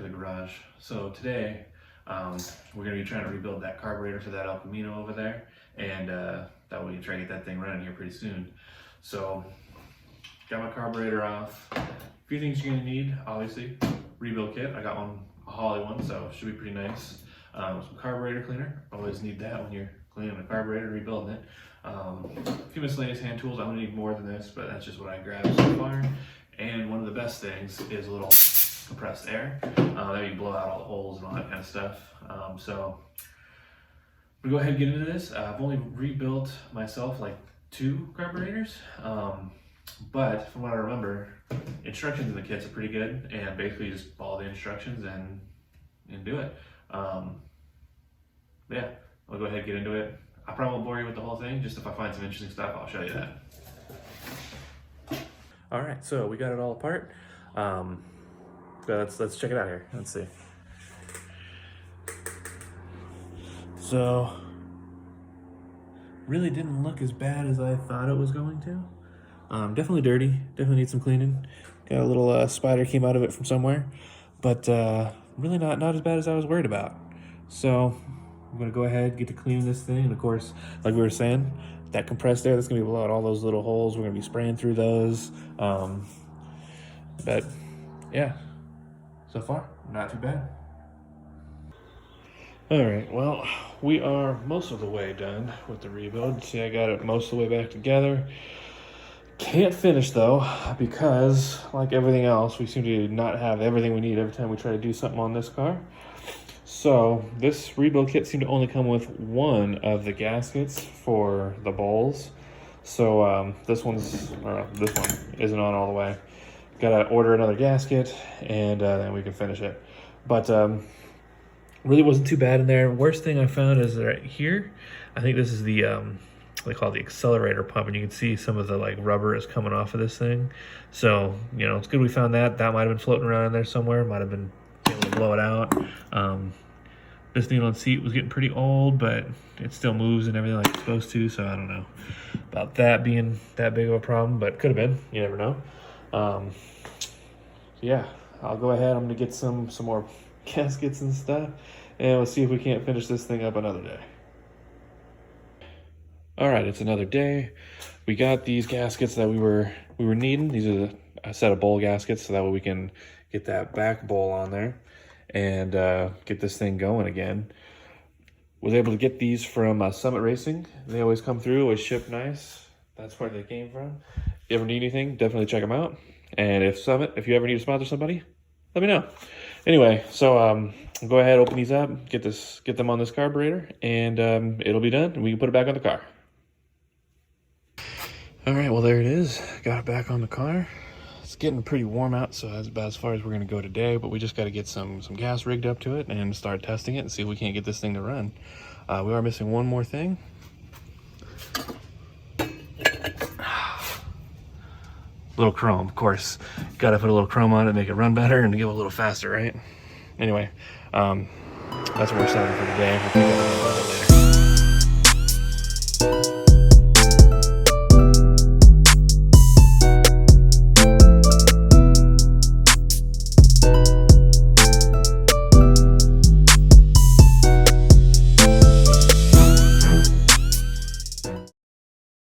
to the garage. So today, we're gonna be trying to rebuild that carburetor to that El Camino over there, and that way we can try to get that thing running here pretty soon. So, got my carburetor off. A few things you're gonna need, obviously. Rebuild kit, I got one, a Holley one, so it should be pretty nice. Some carburetor cleaner, always need that when you're cleaning the carburetor and rebuilding it. A few miscellaneous hand tools, I'm gonna need more than this, but that's just what I grabbed so far. And one of the best things is a little compressed air. That you blow out all the holes and all that kind of stuff. So we'll go ahead and get into this. I've only rebuilt myself like 2 carburetors, but from what I remember, instructions in the kits are pretty good, and basically you just follow the instructions and do it. Yeah, I'll go ahead and get into it. I probably won't bore you with the whole thing. Just if I find some interesting stuff, I'll show you that. All right, so we got it all apart. Let's check it out here. Let's see. So, really didn't look as bad as I thought it was going to. Definitely dirty. Definitely needs some cleaning. Got a little spider came out of it from somewhere, but really not as bad as I was worried about. So I'm gonna go ahead, get to cleaning this thing, and of course, like we were saying, that compressed air that's gonna be blowing all those little holes. We're gonna be spraying through those. But yeah, so far not too bad. All right, well, we are most of the way done with the rebuild. See, I got it most of the way back together. Can't finish though, because like everything else, we seem to not have everything we need every time we try to do something on this car. So this rebuild kit seemed to only come with one of the gaskets for the bowls. So this one isn't on all the way. Gotta order another gasket, and then we can finish it. But really wasn't too bad in there. Worst thing I found is right here. I think this is the they call it the accelerator pump, and you can see some of the like rubber is coming off of this thing. So you know, it's good we found that. That might have been floating around in there somewhere. Might have been able to blow it out. This needle seat was getting pretty old, but it still moves and everything like it's supposed to. So I don't know about that being that big of a problem, but could have been. You never know. Yeah, I'll go ahead. I'm gonna get some more gaskets and stuff, and we'll see if we can't finish this thing up another day. All right, it's another day. We got these gaskets that we were needing. These are a set of bowl gaskets, so that way we can get that back bowl on there and get this thing going again. Was able to get these from Summit Racing. They always come through, always ship nice. That's where they came from. If you ever need anything, definitely check them out. And if you ever need to sponsor somebody, let me know. Anyway, so go ahead, open these up, get them on this carburetor, and it'll be done, and we can put it back on the car. All right, well, there it is. Got it back on the car. It's getting pretty warm out, so that's about as far as we're gonna go today, but we just gotta get some gas rigged up to it and start testing it and see if we can't get this thing to run. We are missing one more thing. Little chrome, of course. Gotta put a little chrome on it, make it run better and go a little faster, right? Anyway, that's what we're starting for today. We'll pick up a little bit later.